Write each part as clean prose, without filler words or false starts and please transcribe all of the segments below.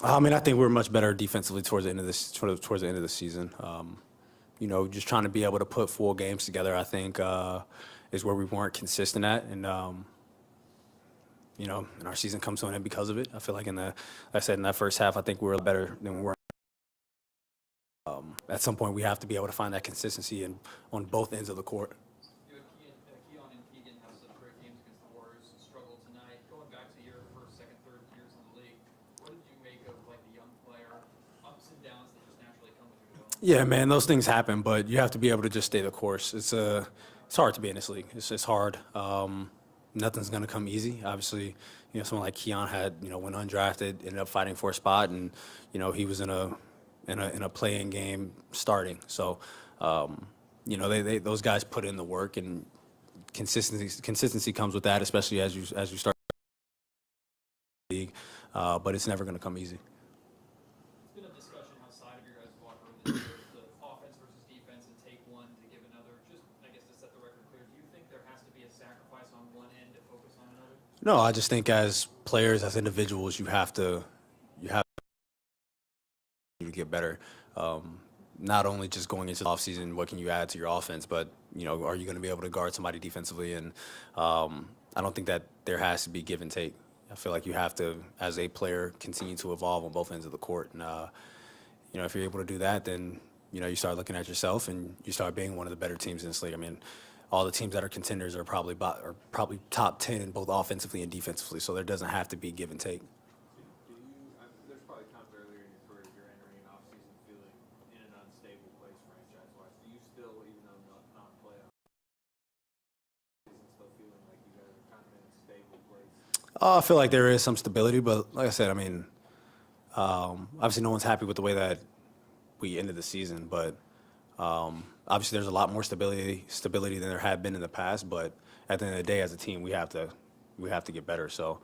I mean, I think we're much better defensively towards the end of this towards the end of the season. Just trying to be able to put full games together. I think is where we weren't consistent at, and our season comes to an end because of it. I feel like like I said, in that first half, I think we were better than we were. At some point, we have to be able to find that consistency on both ends of the court. You had Keon and Keegan have such great games against the Warriors, struggled tonight. Going back to your first, second, third years in the league, what did you make of like the young player ups and downs that just naturally come with your development? Yeah, man, those things happen, but you have to be able to just stay the course. It's hard to be in this league. It's just hard. Nothing's gonna come easy. Obviously, someone like Keon had, went undrafted, ended up fighting for a spot, and he was in a playing game starting. So, those guys put in the work, and consistency comes with that, especially as you start the league. But it's never gonna come easy. It's been a discussion outside of your guys' locker room this year, the offense versus defense and take one to give another. Just, I guess, to set the record clear, do you think there has to be a sacrifice on one end to focus on another? No, I just think as players, as individuals, you have to get better. Not only just going into the offseason, what can you add to your offense, but are you going to be able to guard somebody defensively? And I don't think that there has to be give and take. I feel like you have to, as a player, continue to evolve on both ends of the court. And if you're able to do that, then you start looking at yourself and you start being one of the better teams in this league. I mean, all the teams that are contenders are probably top 10 in both offensively and defensively. So there doesn't have to be give and take. There's probably times earlier in your career you're entering an offseason feeling in an unstable place franchise-wise. Do you still, even though not playoff, still feeling like you guys are kind of in a stable place? I feel like there is some stability, but like I said, I mean, obviously no one's happy with the way that we ended the season, but obviously there's a lot more stability than there had been in the past. But at the end of the day, as a team, we have to get better. So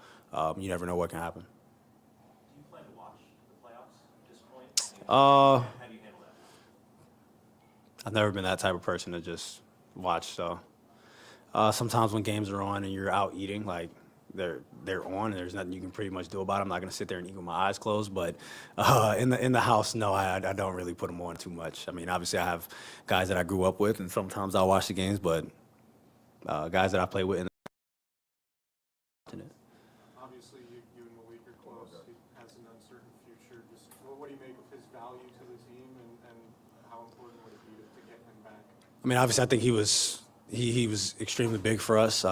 you never know what can happen. Do you plan to watch the playoffs at this point? Uh, How do you handle that? I've never been that type of person to just watch. So sometimes when games are on and you're out eating, like they're on and there's nothing you can pretty much do about it. I'm not gonna sit there and eat with my eyes closed. But in the house, no, I don't really put them on too much. I mean, obviously I have guys that I grew up with, and sometimes I'll watch the games, but guys that I play with. Obviously, you and Malik are close. He has an uncertain future. Just what do you make of his value to the team, and how important would it be to get him back? I mean, obviously, I think he was extremely big for us.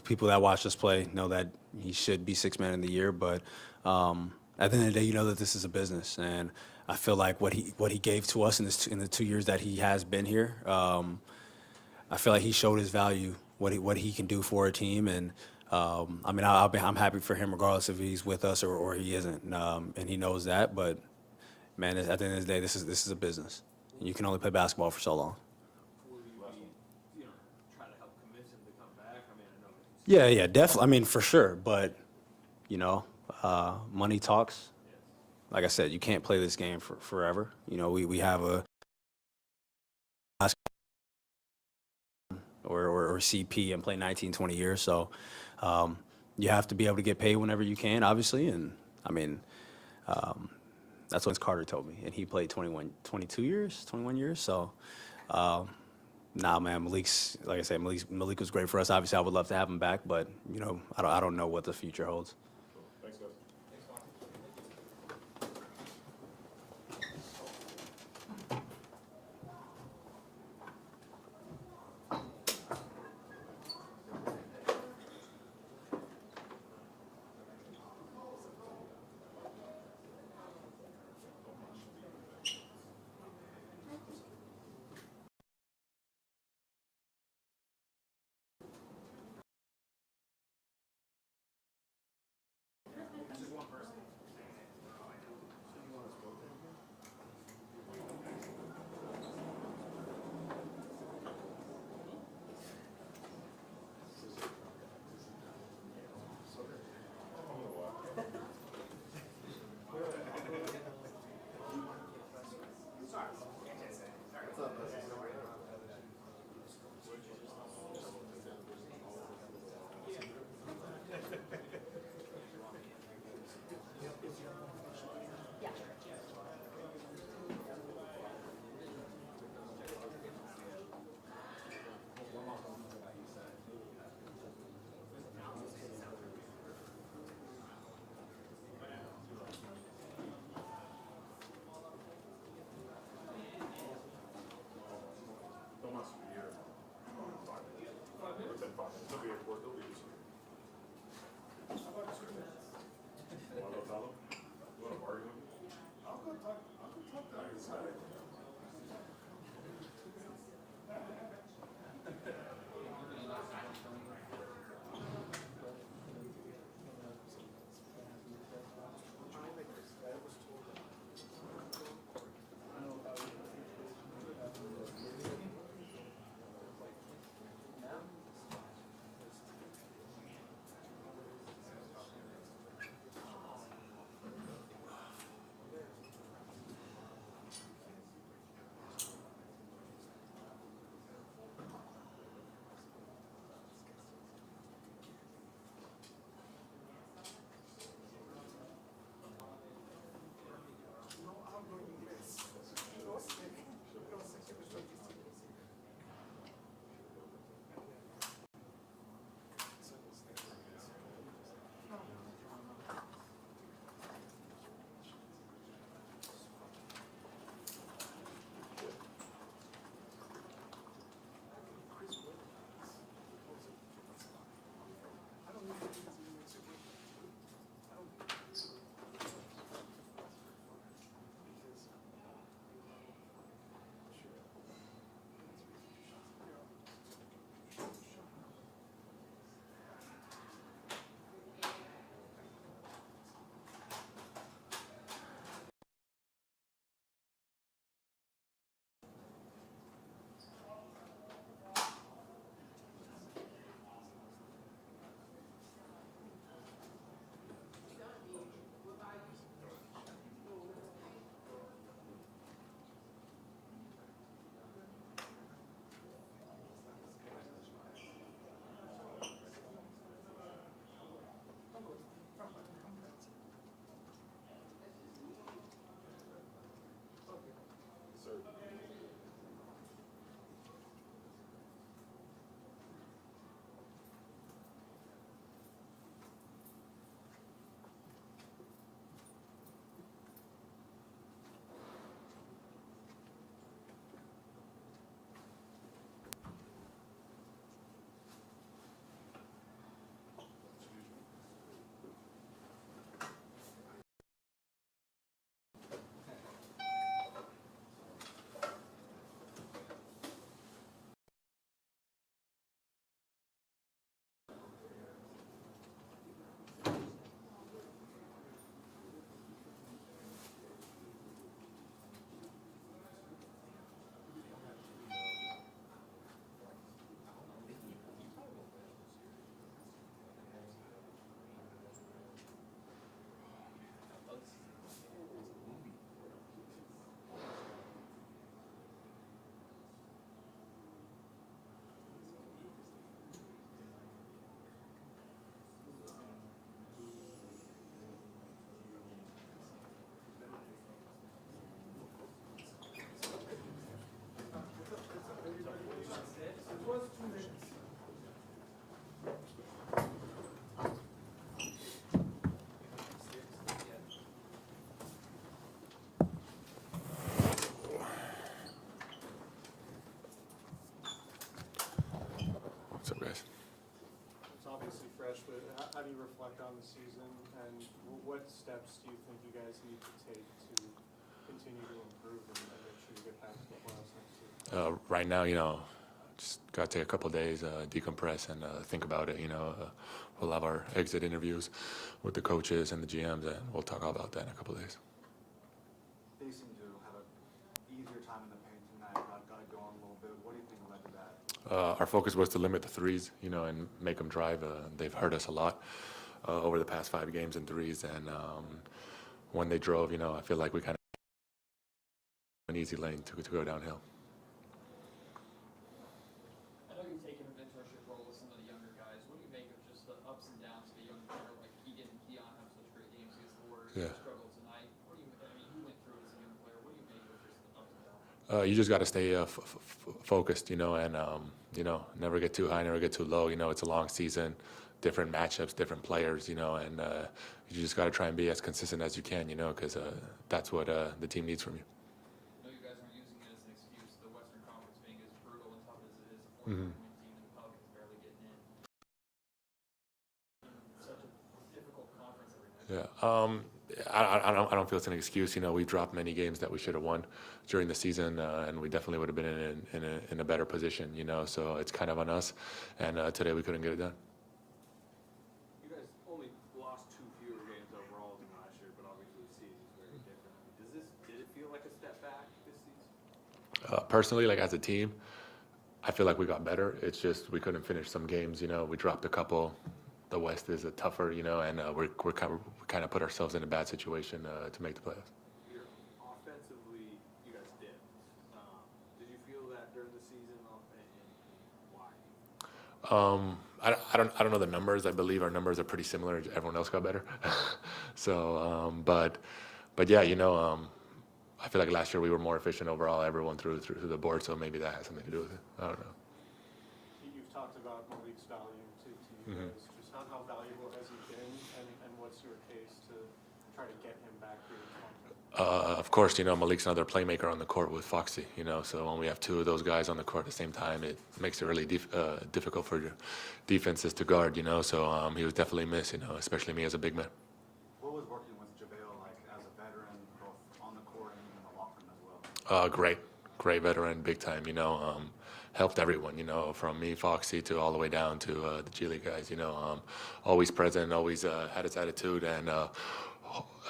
People that watch us play know that he should be sixth man of the year, but at the end of the day, you know that this is a business, and I feel like what he gave to us in the 2 years that he has been here, I feel like he showed his value, what he can do for a team, and I mean, I'm happy for him regardless if he's with us or he isn't, and he knows that. But man, at the end of the day, this is a business, and you can only play basketball for so long. Will you be, try to help convince him to come back? I mean, I know that Yeah, definitely. I mean, for sure. But money talks. Like I said, you can't play this game for forever. We have a or CP and play 19, 20 years. So you have to be able to get paid whenever you can, obviously. And I mean, that's what Carter told me. And he played 22 years, 21 years. So nah, man, like I said, Malik was great for us. Obviously, I would love to have him back, but I don't know what the future holds. Thanks, guys. obviously fresh, but how do you reflect on the season, and what steps do you think you guys need to take to continue to improve and make sure you get back to the playoffs next year? Right now, just got to take a couple of days, decompress, and think about it. We'll have our exit interviews with the coaches and the GMs, and we'll talk all about that in a couple of days. They seem to have an easier time in the paint tonight, got it going a little bit. What do you think led to that? Our focus was to limit the threes, and make them drive. They've hurt us a lot over the past 5 games in threes, and when they drove, I feel like we kind of an easy lane to go downhill. I know you've taken a mentorship role with some of the younger guys. What do you make of just the ups and downs of a young player like Keegan and Keon have such great games against the Warriors? Yeah. Struggle tonight. You went through it as a young player. What do you make of just the ups and downs? You just got to stay focused, and never get too high, never get too low. It's a long season, different matchups, different players, and you just got to try and be as consistent as you can, because that's what the team needs from you. I know you guys aren't using it as an excuse, the Western Conference being as brutal and tough as it is, a 40-point team and the Pelicans barely getting in. Such a difficult conference every night. Yeah. I don't feel it's an excuse. We dropped many games that we should have won during the season, and we definitely would have been in a better position. So it's kind of on us, and today we couldn't get it done. You guys only lost 2 fewer games overall than last year, but obviously the season is very different. Did it feel like a step back this season? Personally, like as a team, I feel like we got better. It's just we couldn't finish some games. We dropped a couple. The West is a tougher, and we kind of put ourselves in a bad situation to make the playoffs. Offensively, you guys did. Did you feel that during the season, and why? I don't know the numbers. I believe our numbers are pretty similar. Everyone else got better. So, but yeah, I feel like last year we were more efficient overall. Everyone threw the board, so maybe that has something to do with it. I don't know. You've talked about Malik's value to you guys. Just how valuable has he been, and what's your case to try to get him back here? Of course, Malik's another playmaker on the court with Foxy, so when we have 2 of those guys on the court at the same time, it makes it really difficult for your defenses to guard, so he was definitely missed, especially me as a big man. What was working with JaVale like as a veteran, both on the court and in the locker room as well? Great veteran, big time, helped everyone, from me, Foxy, to all the way down to the G League guys, always present, always had his attitude, and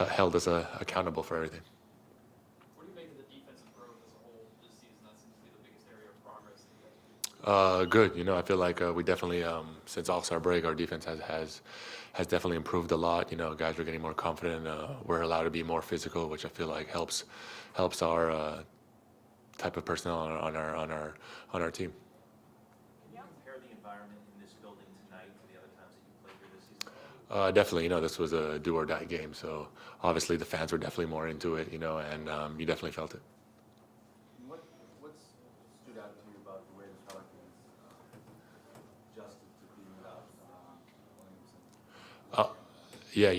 held us accountable for everything. What do you make of the defensive growth as a whole this season? That seems to be the biggest area of progress that you guys Good, I feel like we definitely, since All-Star break, our defense has definitely improved a lot. Guys are getting more confident. We're allowed to be more physical, which I feel like helps our type of personnel on our team. Can you compare the environment in this building tonight to the other times that you played here this season? Definitely, this was a do or die game, so obviously the fans were definitely more into it, and you definitely felt it. What stood out to you about the way the Pelicans adjusted to being without Williamson? Yeah,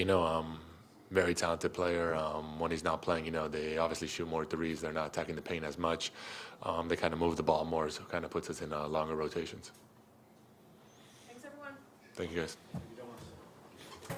very talented player. When he's not playing, they obviously shoot more threes. They're not attacking the paint as much. They kind of move the ball more, so it kind of puts us in longer rotations. Thanks, everyone. Thank you, guys. You don't want to